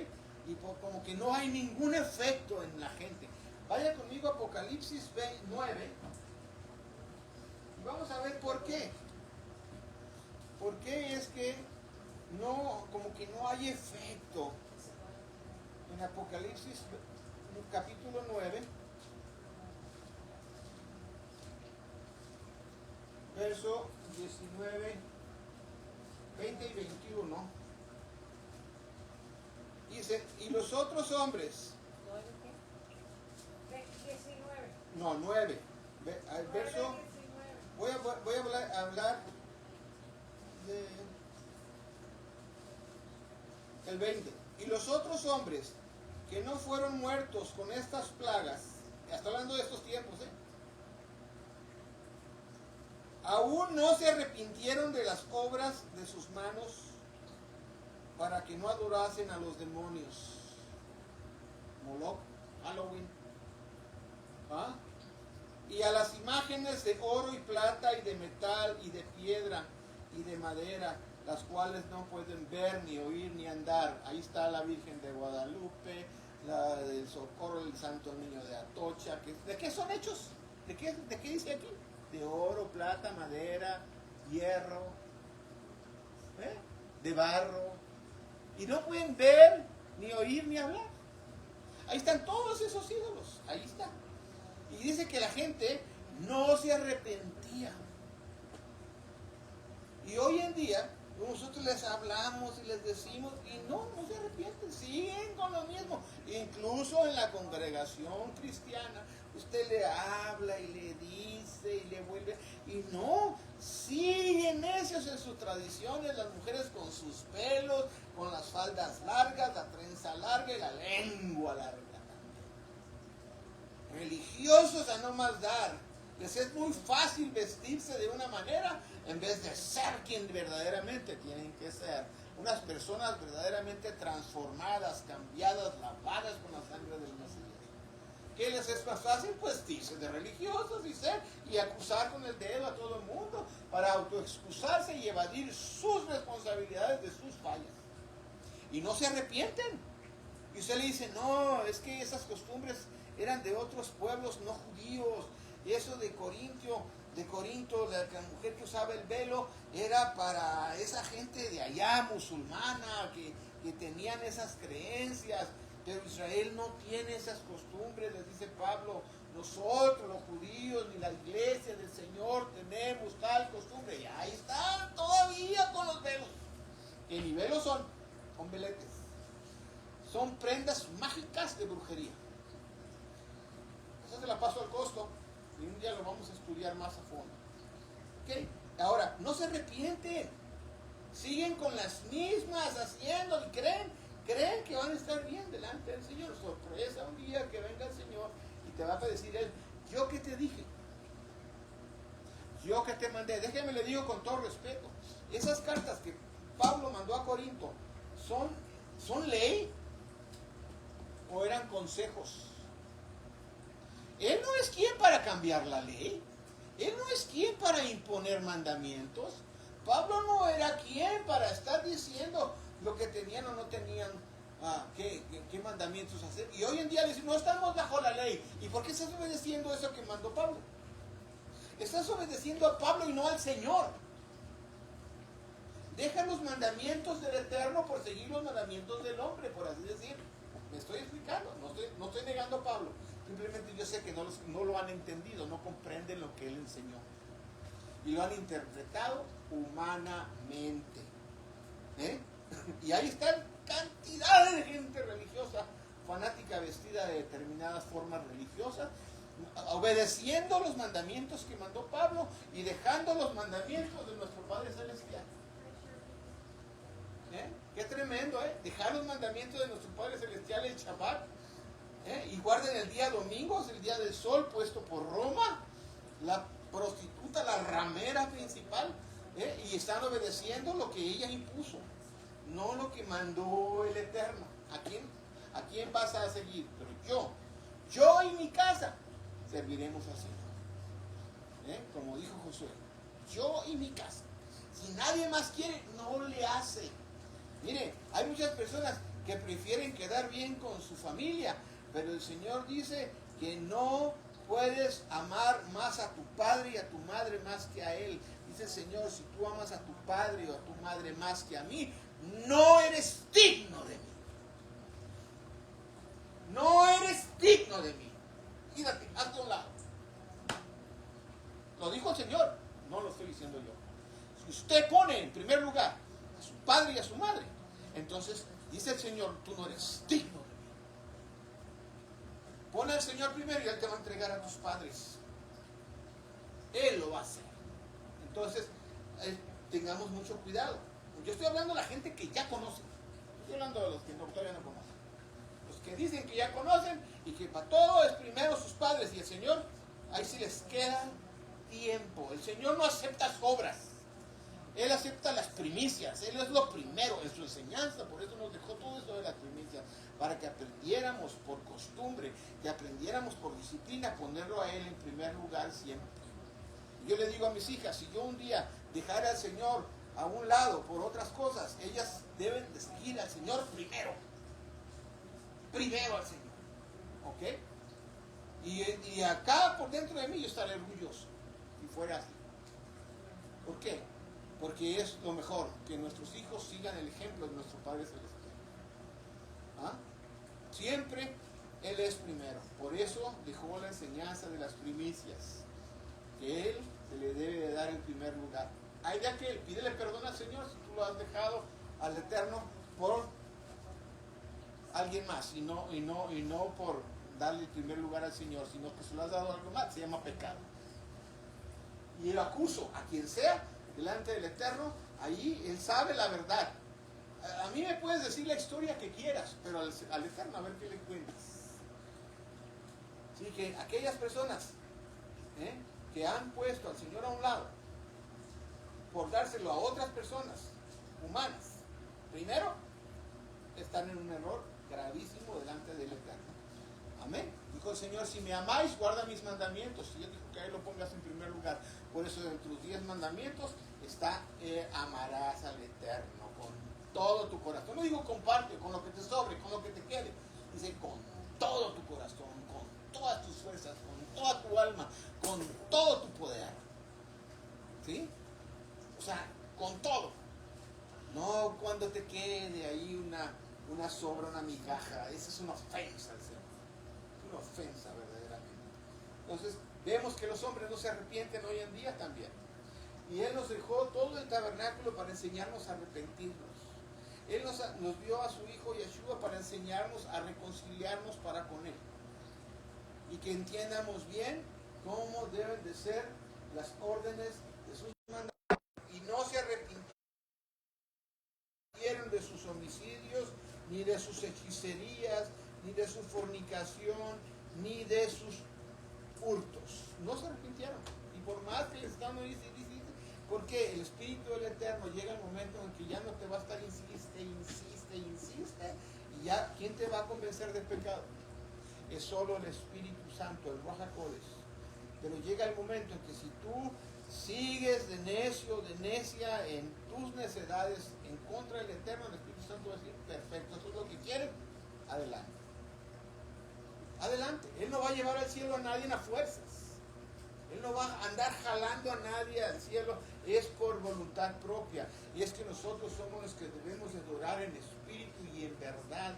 Y como que no hay ningún efecto en la gente. Vaya conmigo a Apocalipsis 9. Y vamos a ver por qué. ¿Por qué es que no, como que no hay efecto en Apocalipsis capítulo 9, verso 19, 20 y 21? Dice, y los otros hombres, ¿9 qué? 19. no, 9, verso, 19. voy a hablar de el 20. Y los otros hombres que no fueron muertos con estas plagas, está hablando de estos tiempos, aún no se arrepintieron de las obras de sus manos para que no adorasen a los demonios. Moloch, Halloween. Y a las imágenes de oro y plata y de metal y de piedra y de madera, las cuales no pueden ver, ni oír, ni andar. Ahí está la Virgen de Guadalupe, la del Socorro, el Santo Niño de Atocha. ¿De qué son hechos? ¿De qué dice aquí? De oro, plata, madera, hierro, de barro. Y no pueden ver, ni oír, ni hablar. Ahí están todos esos ídolos. Ahí está. Y dice que la gente no se arrepentía. Y hoy en día, nosotros les hablamos y les decimos y no se arrepienten, siguen con lo mismo. Incluso en la congregación cristiana, usted le habla y le dice y le vuelve y no, siguen necios en sus tradiciones, las mujeres con sus pelos, con las faldas largas, la trenza larga y la lengua larga también. Religiosos a no más dar. Les es muy fácil vestirse de una manera en vez de ser quien verdaderamente tienen que ser. Unas personas verdaderamente transformadas, cambiadas, lavadas con la sangre del Mesías. ¿Qué les es más fácil? Pues vestirse de religiosos y acusar con el dedo a todo el mundo para autoexcusarse y evadir sus responsabilidades de sus fallas. Y no se arrepienten. Y usted le dice, no, es que esas costumbres eran de otros pueblos no judíos. Y eso de Corinto, la mujer que usaba el velo era para esa gente de allá, musulmana, que tenían esas creencias. Pero Israel no tiene esas costumbres, les dice Pablo. Nosotros, los judíos, ni la iglesia del Señor tenemos tal costumbre. Y ahí están todavía con los velos. Que ni velos son veletes. Son prendas mágicas de brujería. Eso se la paso al costo. Y un día lo vamos a estudiar más a fondo. ¿Okay? Ahora, no se arrepienten. Siguen con las mismas haciendo y creen que van a estar bien delante del Señor. Sorpresa un día que venga el Señor y te va a decir Él, yo que te dije, yo que te mandé. Déjeme le digo con todo respeto, esas cartas que Pablo mandó a Corinto, ¿son ley o eran consejos? Él no es quien para cambiar la ley. Él no es quien para imponer mandamientos. Pablo no era quien para estar diciendo lo que tenían o no tenían, qué mandamientos hacer. Y hoy en día dicen, no estamos bajo la ley. ¿Y por qué estás obedeciendo eso que mandó Pablo? Estás obedeciendo a Pablo y no al Señor. Deja los mandamientos del Eterno por seguir los mandamientos del hombre, por así decir. Me estoy explicando, no estoy negando a Pablo. Simplemente yo sé que no lo han entendido, no comprenden lo que él enseñó. Y lo han interpretado humanamente. Y ahí están cantidades de gente religiosa, fanática, vestida de determinadas formas religiosas, obedeciendo los mandamientos que mandó Pablo y dejando los mandamientos de nuestro Padre Celestial. Qué tremendo, dejar los mandamientos de nuestro Padre Celestial, el Shabbat, y guarden el día domingo, es el día del sol puesto por Roma, la prostituta, la ramera principal, y están obedeciendo lo que ella impuso, no lo que mandó el Eterno. ¿A quién vas a seguir? Pero yo y mi casa serviremos al Señor. Como dijo Josué, yo y mi casa. Si nadie más quiere, no le hace. Mire, hay muchas personas que prefieren quedar bien con su familia, pero el Señor dice que no puedes amar más a tu padre y a tu madre más que a Él. Dice el Señor, si tú amas a tu padre o a tu madre más que a mí, no eres digno de mí. No eres digno de mí. Quítate, hazte a un lado. Lo dijo el Señor, no lo estoy diciendo yo. Si usted pone en primer lugar a su padre y a su madre, entonces dice el Señor, tú no eres digno de mí. Pon al Señor primero y Él te va a entregar a tus padres. Él lo va a hacer. Entonces, tengamos mucho cuidado. Yo estoy hablando de la gente que ya conoce. Estoy hablando de los que todavía no conocen. Los que dicen que ya conocen y que para todo es primero sus padres y el Señor, ahí sí les queda tiempo. El Señor no acepta sobras. Él acepta las primicias. Él es lo primero en su enseñanza. Por eso nos dejó todo eso de las primicias. Para que aprendiéramos por costumbre, que aprendiéramos por disciplina a ponerlo a Él en primer lugar siempre. Yo le digo a mis hijas, si yo un día dejara al Señor a un lado por otras cosas, ellas deben de seguir al Señor primero. Primero al Señor. ¿Ok? Y acá por dentro de mí yo estaré orgulloso. Si fuera así. ¿Por qué? Porque es lo mejor, que nuestros hijos sigan el ejemplo de nuestro Padre Celestial. Siempre Él es primero. Por eso dejó la enseñanza de las primicias, que Él se le debe de dar en primer lugar. hay de aquel, pídele perdón al Señor si tú lo has dejado al Eterno por alguien más y no por darle el primer lugar al Señor, sino que se lo has dado a algo más, se llama pecado. Y el acuso a quien sea delante del Eterno, ahí Él sabe la verdad. A mí me puedes decir la historia que quieras, pero al Eterno a ver qué le cuentas. Así que aquellas personas que han puesto al Señor a un lado por dárselo a otras personas humanas, primero están en un error gravísimo delante del Eterno. Amén. Dijo el Señor, si me amáis, guarda mis mandamientos. Y Él dijo que ahí lo pongas en primer lugar. Por eso de tus 10 mandamientos está, amarás al Eterno con todo tu corazón. No digo comparte, con lo que te sobre, con lo que te quede. Dice con todo tu corazón, con todas tus fuerzas, con toda tu alma, con todo tu poder. ¿Sí? O sea, con todo. No cuando te quede ahí una sobra, una migaja. Esa es una ofensa al Señor. Una ofensa verdaderamente. Entonces vemos que los hombres no se arrepienten hoy en día también, y Él nos dejó todo el tabernáculo para enseñarnos a arrepentirnos. Él nos dio a su Hijo Yeshua para enseñarnos a reconciliarnos para con Él, y que entiendamos bien cómo deben de ser las órdenes de sus mandamientos, y no se arrepintieron de sus homicidios, ni de sus hechicerías, ni de su fornicación, ni de sus hurtos. No se arrepintieron. Y por más que les están dice, porque el Espíritu del Eterno llega el momento en que ya no te va a estar insiste, y ya, ¿quién te va a convencer del pecado? Es solo el Espíritu Santo, el Ruach HaKodesh. Pero llega el momento en que si tú sigues de necio, de necia en tus necedades en contra del Eterno, el Espíritu Santo va a decir, perfecto, eso es lo que quieren, adelante. Adelante. Él no va a llevar al cielo a nadie a fuerzas. Él no va a andar jalando a nadie al cielo. Es por voluntad propia. Y es que nosotros somos los que debemos de adorar en espíritu y en verdad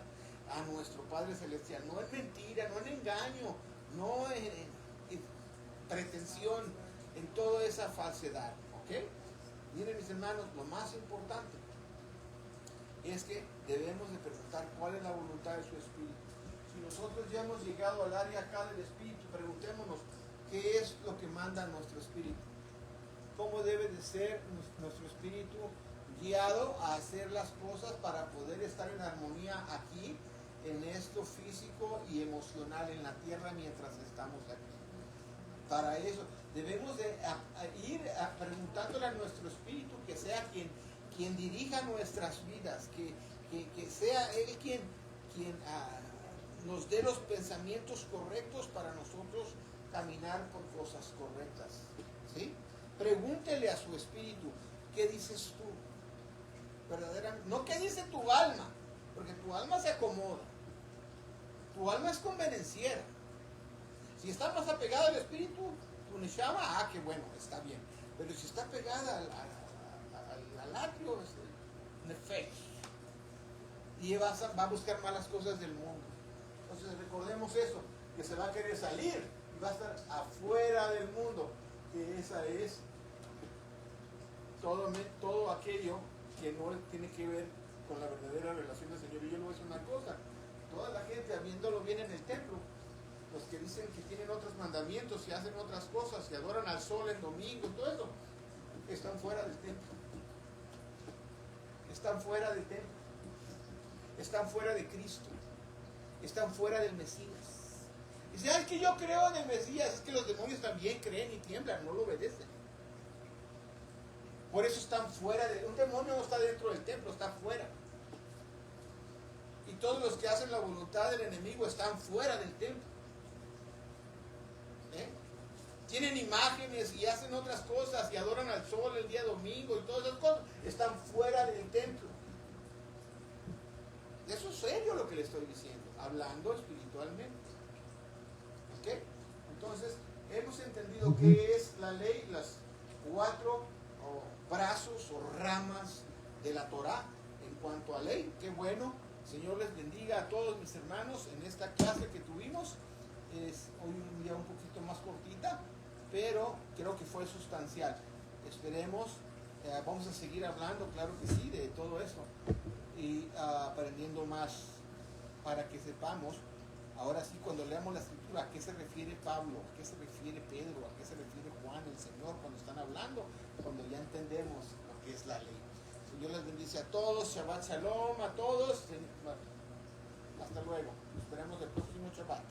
a nuestro Padre Celestial. No en mentira, no en engaño, no en pretensión, en toda esa falsedad. ¿Ok? Miren, mis hermanos, lo más importante es que debemos de preguntar cuál es la voluntad de su espíritu. Si nosotros ya hemos llegado al área acá del espíritu, preguntémonos qué es lo que manda nuestro espíritu. Cómo debe de ser nuestro espíritu guiado a hacer las cosas para poder estar en armonía aquí, en esto físico y emocional en la tierra mientras estamos aquí. Para eso debemos de ir preguntándole a nuestro espíritu que sea quien dirija nuestras vidas, que sea Él quien nos dé los pensamientos correctos para nosotros caminar por cosas correctas. ¿Sí? Pregúntele a su espíritu, ¿qué dices tú? Verdaderamente, no qué dice tu alma, porque tu alma se acomoda. Tu alma es convenenciera. Si está más apegada al espíritu, tu neshama, qué bueno, está bien. Pero si está pegada al atrio, es el nefesh, y va a buscar malas cosas del mundo. Entonces recordemos eso, que se va a querer salir y va a estar afuera del mundo, que esa es todo aquello que no tiene que ver con la verdadera relación del Señor. Y yo le voy a decir una cosa, toda la gente habiéndolo bien en el templo, los que dicen que tienen otros mandamientos y hacen otras cosas, y adoran al sol el domingo, todo eso, están fuera del templo. Están fuera del templo. Están fuera de Cristo. Están fuera del Mesías. Y dicen, es que yo creo en el Mesías. Es que los demonios también creen y tiemblan, no lo obedecen. Por eso están fuera de... Un demonio no está dentro del templo, está fuera. Y todos los que hacen la voluntad del enemigo están fuera del templo. Tienen imágenes y hacen otras cosas y adoran al sol el día domingo y todas esas cosas, están fuera del templo. Eso es serio lo que le estoy diciendo, hablando espiritualmente. ¿Ok? Entonces, hemos entendido qué es la ley, las 4 brazos o ramas de la Torah en cuanto a ley. Qué bueno. Señor les bendiga a todos mis hermanos en esta clase que tuvimos. Es hoy un día un poquito más cortita, pero creo que fue sustancial. Esperemos Vamos a seguir hablando, claro que sí, de todo eso y aprendiendo más para que sepamos, ahora sí, cuando leamos la escritura, a qué se refiere Pablo, a qué se refiere Pedro, a qué se refiere Juan, el Señor, cuando están hablando, cuando ya entendemos lo que es la ley. Señor les bendice a todos, Shabbat Shalom a todos, hasta luego, nos veremos el próximo Shabbat.